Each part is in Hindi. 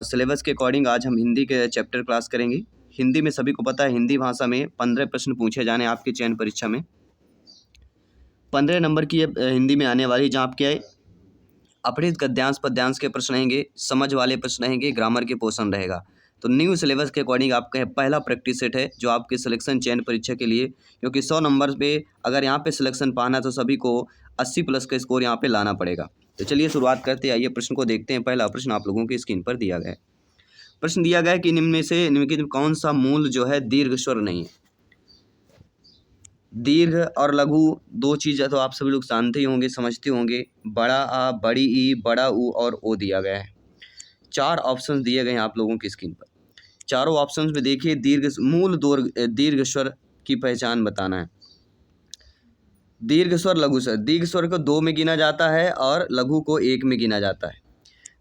सिलेबस के अकॉर्डिंग आज हम हिंदी के चैप्टर क्लास करेंगे। हिंदी में सभी को पता है हिंदी भाषा में 15 प्रश्न पूछे जाने आपके चयन परीक्षा में। 15 नंबर की हिंदी में आने वाली, जहाँ आपके अपठित गद्यांश पद्यांश के प्रश्न रहेंगे, समझ वाले प्रश्न रहेंगे, ग्रामर के पोर्शन रहेगा। तो न्यू सिलेबस के अकॉर्डिंग आपका पहला प्रैक्टिस सेट है जो आपके सिलेक्शन चयन परीक्षा के लिए, क्योंकि 100 नंबर पे अगर यहाँ पे सिलेक्शन पाना है तो सभी को 80 प्लस का स्कोर यहाँ पे लाना पड़ेगा। तो चलिए शुरुआत करते हैं, आइए प्रश्न को देखते हैं। पहला प्रश्न आप लोगों की स्क्रीन पर दिया गया है। प्रश्न दिया गया है कि निम्न में से निम्नलिखित में कौन सा मूल जो है दीर्घ स्वर नहीं है। दीर्घ और लघु दो चीज़ तो आप सभी लोग जानते ही होंगे, समझते होंगे। बड़ा आ, बड़ी ई, बड़ा ऊ और ओ दिया गया है। 4 ऑप्शंस दिए गए हैं आप लोगों की स्क्रीन पर। चारों ऑप्शंस में देखिए दीर्घ स्वर की पहचान बताना है। दीर्घ स्वर, लघु स्वर। दीर्घ स्वर को 2 में गिना जाता है और लघु को 1 में गिना जाता है।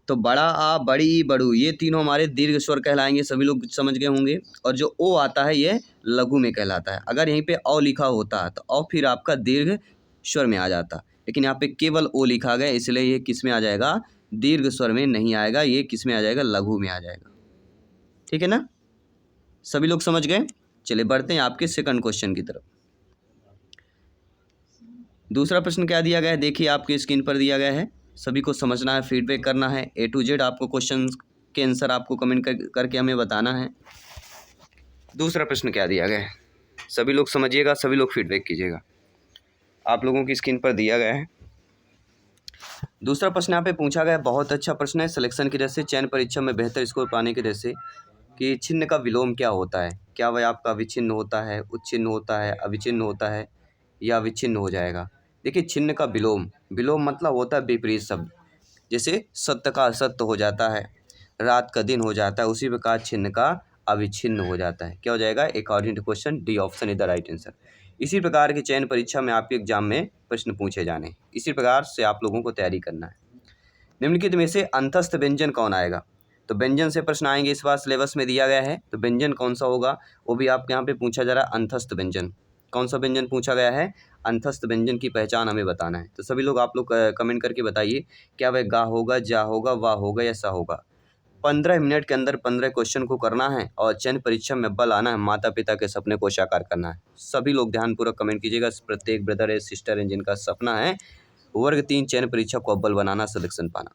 तो बड़ा आ, बड़ी ई, बड़ू, ये तीनों हमारे दीर्घ स्वर कहलाएंगे, सभी लोग समझ गए होंगे। और जो ओ आता है ये लघु में कहलाता है। अगर यहीं पे अ लिखा होता तो अ फिर आपका दीर्घ स्वर में आ जाता, लेकिन यहाँ पे केवल ओ लिखा गया, इसलिए ये किस में आ जाएगा, दीर्घ स्वर में नहीं आएगा, ये किस में आ जाएगा, लघु में आ जाएगा। ठीक है ना, सभी लोग समझ गए। चलिए बढ़ते हैं आपके सेकंड क्वेश्चन की तरफ। दूसरा प्रश्न क्या दिया गया है, देखिए आपके स्क्रीन पर दिया गया है। सभी को समझना है, फीडबैक करना है। A to Z आपको क्वेश्चन के आंसर आपको कमेंट करके हमें बताना है। दूसरा प्रश्न क्या दिया गया है, सभी लोग समझिएगा, सभी लोग फीडबैक कीजिएगा। आप लोगों की स्क्रीन पर दिया गया है। दूसरा प्रश्न यहाँ पे पूछा गया है, बहुत अच्छा प्रश्न है। सिलेक्शन की दृष्टि से, चयन परीक्षा में बेहतर स्कोर पाने की दृष्टि से कि छिन्न का विलोम क्या होता है। क्या वह आपका विच्छिन्न होता है, उच्छिन्न होता है, अविच्छिन्न होता है या विच्छिन्न हो जाएगा। देखिए छिन्न का विलोम, विलोम मतलब होता है विपरीत शब्द। जैसे सत्य का असत्य हो जाता है, रात का दिन हो जाता है, उसी प्रकार छिन्न का अविच्छिन्न हो जाता है। क्या हो जाएगा, according to question D option is the right answer. इसी प्रकार के चयन परीक्षा में आपके एग्जाम में प्रश्न पूछे जाने, इसी प्रकार से आप लोगों को तैयारी करना है। निम्नलिखित में से अंतस्थ व्यंजन कौन आएगा। तो व्यंजन से प्रश्न आएंगे, इस बार सिलेबस में दिया गया है। तो व्यंजन कौन सा होगा, वो भी आपके यहाँ पे पूछा जा रहा है। अंतस्थ व्यंजन, कौन सा व्यंजन पूछा गया है, अंतस्थ व्यंजन की पहचान हमें बताना है। तो सभी लोग आप लोग कमेंट करके बताइए, क्या वह गा होगा, जा होगा, वाह होगा या सा होगा। 15 मिनट के अंदर 15 क्वेश्चन को करना है और चयन परीक्षा में अव्वल आना है, माता पिता के सपने को साकार करना है। सभी लोग ध्यानपूर्वक कमेंट कीजिएगा। प्रत्येक ब्रदर है, सिस्टर है, जिनका सपना है वर्ग 3 चयन परीक्षा को अव्वल बनाना, सिलेक्शन पाना।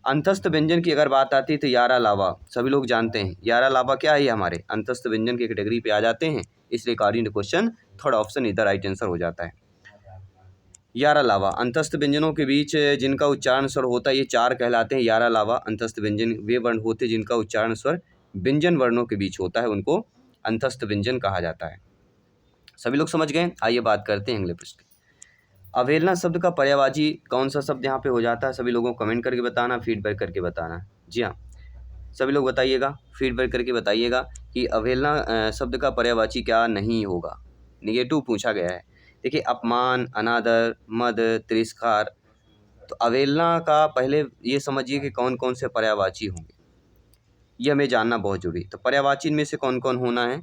अंतस्थ व्यंजन की अगर बात आती है तो यारा लावा, सभी लोग जानते हैं यारा लावा क्या है, हमारे अंतस्थ व्यंजन की कैटेगरी पे आ जाते हैं, इसलिए according to question third option इधर राइट आंसर हो जाता है। यारा लावा, अंतस्थ व्यंजनों के बीच जिनका उच्चारण स्वर होता है, ये 4 कहलाते हैं। यारा लावा अंतस्थ व्यंजन वे वर्ण होते हैं जिनका उच्चारण स्वर व्यंजन वर्णों के बीच होता है, उनको अंतस्थ व्यंजन कहा जाता है। सभी लोग समझ गए। आइए बात करते हैं अगले प्रश्न। अवहेलना शब्द का पर्यायवाची कौन सा शब्द यहाँ पे हो जाता है, सभी लोगों को कमेंट करके बताना, फीडबैक करके बताना। जी हाँ, सभी लोग बताइएगा, फीडबैक करके बताइएगा कि अवहेलना शब्द का पर्यायवाची क्या नहीं होगा। नेगेटिव पूछा गया है। देखिए अपमान, अनादर, मद, तिरस्कार। तो अवहेलना का पहले ये समझिए कि कौन कौन से पर्यायवाची होंगे, ये हमें जानना बहुत जरूरी। तो पर्यायवाची में से कौन कौन होना है,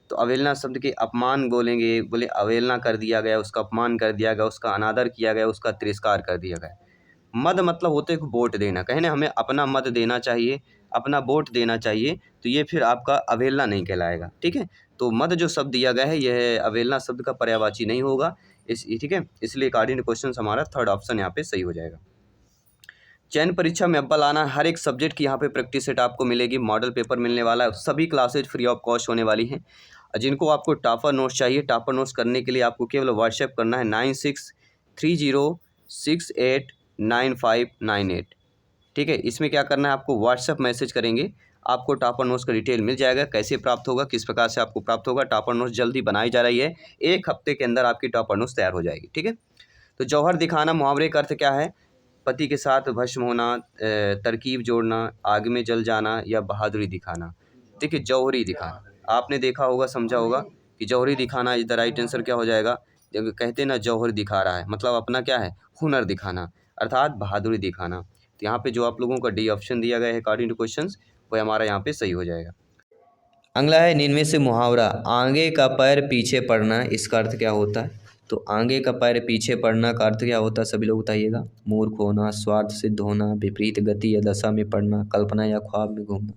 तो अवहेलना शब्द के अपमान बोलेंगे, बोले अवहेलना कर दिया गया, उसका अपमान कर दिया गया, उसका अनादर किया गया, उसका तिरस्कार कर दिया गया। मद मतलब होते हैं वोट देना, कहने हमें अपना मत देना चाहिए, अपना वोट देना चाहिए, तो ये फिर आपका अवहेलना नहीं कहलाएगा। ठीक है, तो मद जो शब्द दिया गया है यह अवहेलना शब्द का पर्यायवाची नहीं होगा। ठीक है, इसलिए अकॉर्डिंग टू क्वेश्चन हमारा थर्ड ऑप्शन यहाँ पे सही हो जाएगा। चयन परीक्षा में अव्वल आना, हर एक सब्जेक्ट की यहाँ पे प्रैक्टिस सेट आपको मिलेगी, मॉडल पेपर मिलने वाला है, सभी क्लासेज फ्री ऑफ कॉस्ट होने वाली हैं। जिनको आपको टॉपर नोट्स चाहिए, टॉपर नोट्स करने के लिए आपको केवल व्हाट्सएप करना है 9630689598। ठीक है, इसमें क्या करना है, आपको व्हाट्सएप मैसेज करेंगे, आपको टॉपर नोट्स का डिटेल मिल जाएगा। कैसे प्राप्त होगा, किस प्रकार से आपको प्राप्त होगा, टॉपर नोट्स जल्दी बनाई जा रही है, 1 हफ्ते के अंदर आपकी टॉपर नोट्स तैयार हो जाएगी। ठीक है, तो जौहर दिखाना मुहावरे का अर्थ क्या है, पति के साथ भस्म होना, तरकीब जोड़ना, आग में जल जाना या बहादुरी दिखाना। देखिए जौहरी दिखाना आपने देखा होगा, समझा होगा कि जौहरी दिखाना इज द राइट आंसर क्या हो जाएगा। जब कहते हैं ना जौहर दिखा रहा है, मतलब अपना क्या है, हुनर दिखाना, अर्थात बहादुरी दिखाना। तो यहाँ पे जो आप लोगों का डी ऑप्शन दिया गया है अकॉर्डिंग टू क्वेश्चंस, वो हमारा यहाँ पे सही हो जाएगा। अगला है, इनमें से मुहावरा आगे का पैर पीछे पड़ना, इसका अर्थ क्या होता है। तो आगे का पैर पीछे पड़ना का अर्थ क्या होता है, सभी लोग बताइएगा। मूर्ख होना, स्वार्थ सिद्ध होना, विपरीत गति या दशा में पड़ना, कल्पना या ख्वाब में घूमना।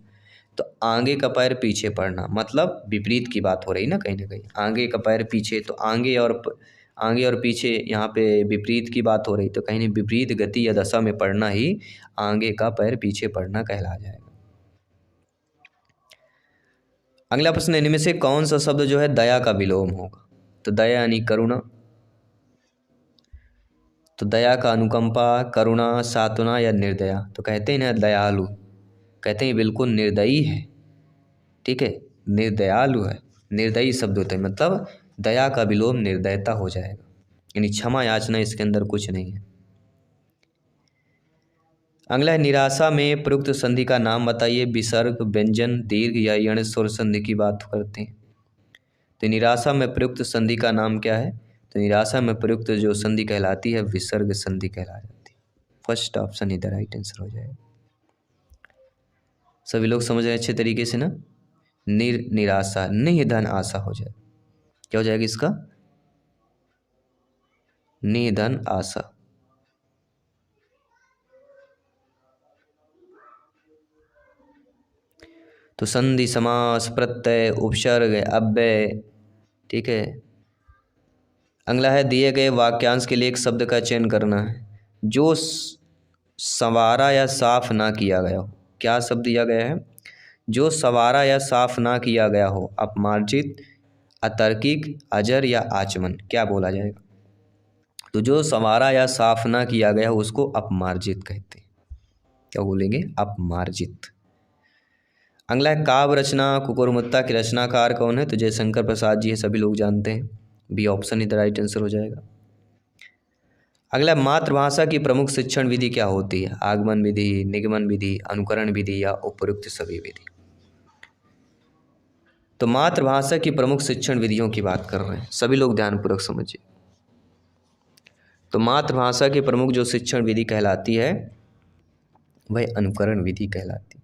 तो आगे का पैर पीछे पड़ना मतलब विपरीत की बात हो रही ना कहीं। आगे का पैर पीछे, तो आगे और पीछे यहाँ पे विपरीत की बात हो रही, तो कहीं विपरीत गति या दशा में पड़ना ही आगे का पैर पीछे पड़ना कहला जाएगा। अगला प्रश्न, इनमें से कौन सा शब्द जो है दया का विलोम होगा। तो दया यानी करुणा, तो दया का अनुकंपा, करुणा, सात्वना या निर्दया। तो कहते हैं ना दयालु, कहते हैं बिल्कुल निर्दयी है, ठीक है, निर्दयालु है, निर्दयी शब्द होते हैं, मतलब दया का विलोम निर्दयता हो जाएगा, यानी क्षमा याचना इसके अंदर कुछ नहीं है। अगला है निराशा में प्रयुक्त संधि का नाम बताइए। विसर्ग, व्यंजन, दीर्घ या यण स्वर संधि की बात करते हैं। तो निराशा में प्रयुक्त संधि का नाम क्या है। तो निराशा में प्रयुक्त जो संधि कहलाती है विसर्ग संधि कहला जाती है। फर्स्ट ऑप्शन इधर राइट आंसर हो जाएगा। सभी लोग समझ रहे हैं अच्छे तरीके से ना। निराशा, निधन आशा हो जाए, क्या हो जाएगा इसका, निधन आशा। तो संधि, समास, प्रत्यय, उपसर्ग, अव्यय, ठीक है। अगला है दिए गए वाक्यांश के लिए एक शब्द का चयन करना है जो संवारा या साफ ना किया गया हो। क्या शब्द दिया गया है, जो संवारा या साफ ना किया गया हो। अपमार्जित, अतार्किक, अजर या आचमन, क्या बोला जाएगा। तो जो संवारा या साफ ना किया गया हो उसको अपमार्जित कहते हैं। क्या बोलेंगे, अपमार्जित। अगला है काव्य रचना, कुकुरमुत्ता के रचनाकार कौन है। तो जयशंकर प्रसाद जी है, सभी लोग जानते हैं। बी ऑप्शन इधर राइट आंसर हो जाएगा। अगला, मातृभाषा की प्रमुख शिक्षण विधि क्या होती है। आगमन विधि, निगमन विधि, अनुकरण विधि या उपयुक्त सभी विधि। तो मातृभाषा की प्रमुख शिक्षण विधियों की बात कर रहे हैं, सभी लोग ध्यानपूर्वक समझिए। तो मातृभाषा की प्रमुख जो शिक्षण विधि कहलाती है वह अनुकरण विधि कहलाती है।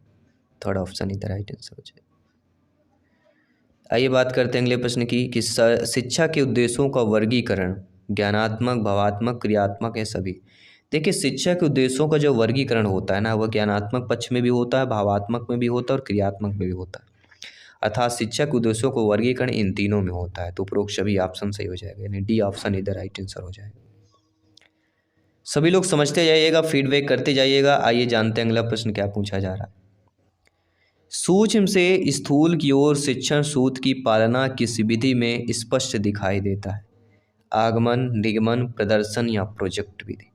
थर्ड ऑप्शन इधर राइट आंसर हो जाए। आइए बात करते हैं अगले प्रश्न की कि शिक्षा के उद्देश्यों का वर्गीकरण ज्ञानात्मक, भावात्मक, क्रियात्मक है सभी। देखिए शिक्षा के उद्देश्यों का जो वर्गीकरण होता है ना वह ज्ञानात्मक पक्ष में भी होता है, भावात्मक में भी होता है और क्रियात्मक में भी होता है। अर्थात शिक्षा के उद्देश्यों को वर्गीकरण इन तीनों में होता है। तो उपरोक्त सभी ऑप्शन सही हो जाएगा, यानी डी ऑप्शन इधर राइट आंसर हो जाएगा। सभी लोग समझते जाइएगा, फीडबैक करते जाइएगा। आइए जानते हैं अगला प्रश्न क्या पूछा जा रहा है। सूक्ष्म से स्थूल की ओर शिक्षण सूत्र की पालना किस विधि में स्पष्ट दिखाई देता है। आगमन, निगमन, प्रदर्शन या प्रोजेक्ट विधि।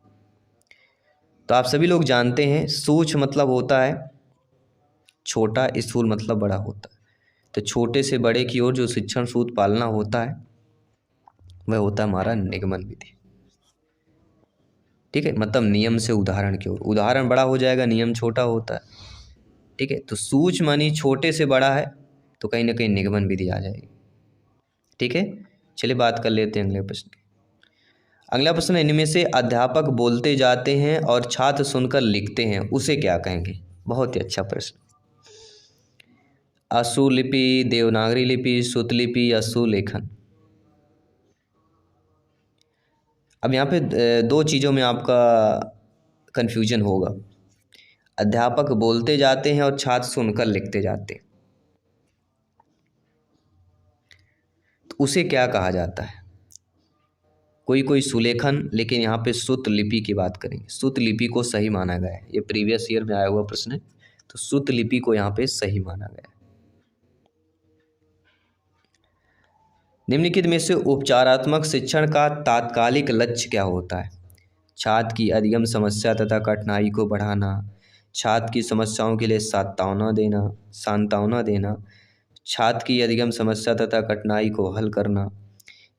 तो आप सभी लोग जानते हैं सूक्ष्म मतलब होता है छोटा, स्थूल मतलब बड़ा होता है। तो छोटे से बड़े की ओर जो शिक्षण सूत्र पालना होता है वह होता है हमारा निगमन विधि, ठीक है। मतलब नियम से उदाहरण की ओर, उदाहरण बड़ा हो जाएगा, नियम छोटा होता है, ठीक है। तो सूक्ष्म मानी छोटे से बड़ा है तो कहीं ना कहीं निगमन विधि आ जाएगी, ठीक है। चलिए बात कर लेते हैं अगले प्रश्न की। अगला प्रश्न, इनमें से अध्यापक बोलते जाते हैं और छात्र सुनकर लिखते हैं उसे क्या कहेंगे। बहुत ही अच्छा प्रश्न। अशुलिपि, देवनागरी लिपि, श्रुतलिपि या सुलेखन। अब यहाँ पे दो चीज़ों में आपका कन्फ्यूजन होगा। अध्यापक बोलते जाते हैं और छात्र सुनकर लिखते जाते हैं, तो उसे क्या कहा जाता है। कोई सुलेखन, लेकिन यहाँ पे श्रुत लिपि की बात करेंगे। श्रुत लिपि को सही माना गया है, ये प्रीवियस ईयर में आया हुआ प्रश्न है। तो श्रुत लिपि को यहाँ पे सही माना गया है। निम्नलिखित में से उपचारात्मक शिक्षण का तात्कालिक लक्ष्य क्या होता है। छात्र की अधिगम समस्या तथा कठिनाई को बढ़ाना, छात्र की समस्याओं के लिए सांत्वना देना, छात्र की अधिगम समस्या तथा कठिनाई को हल करना,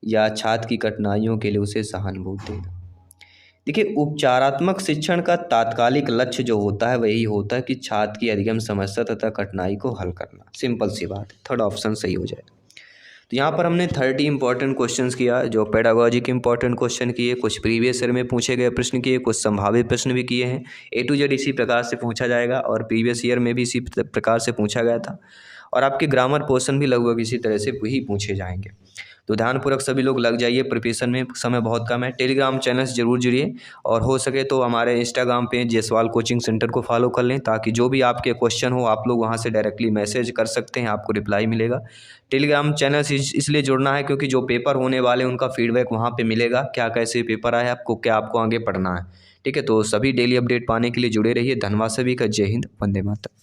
या छात्र की कठिनाइयों के लिए उसे सहानुभूति देना। देखिए उपचारात्मक शिक्षण का तात्कालिक लक्ष्य जो होता है वही होता है कि छात्र की अधिगम समस्या तथा कठिनाई को हल करना। सिंपल सी बात है, थर्ड ऑप्शन सही हो जाएगा। तो यहाँ पर हमने 30 इंपॉर्टेंट क्वेश्चंस किया, जो पेडागोजी के इंपॉर्टेंट क्वेश्चन किए, कुछ प्रीवियस ईयर में पूछे गए प्रश्न किए, कुछ संभावित प्रश्न भी किए हैं। A to Z इसी प्रकार से पूछा जाएगा और प्रीवियस ईयर में भी इसी प्रकार से पूछा गया था। और आपके ग्रामर पोर्शन भी लगभग इसी तरह से ही पूछे जाएंगे। तो ध्यानपूर्वक सभी लोग लग जाइए प्रिपरेशन में, समय बहुत कम है। टेलीग्राम चैनल से जरूर जुड़िए और हो सके तो हमारे Instagram page Jaiswal coaching centre को फॉलो कर लें, ताकि जो भी आपके क्वेश्चन हो आप लोग वहाँ से डायरेक्टली मैसेज कर सकते हैं, आपको रिप्लाई मिलेगा। टेलीग्राम चैनल से इसलिए जुड़ना है क्योंकि जो पेपर होने वाले उनका फीडबैक वहाँ पे मिलेगा, क्या कैसे पेपर आया आपको, क्या आपको आगे पढ़ना है। ठीक है, तो सभी डेली अपडेट पाने के लिए जुड़े रहिए। धन्यवाद सभी का। जय हिंद, वंदे मातरम।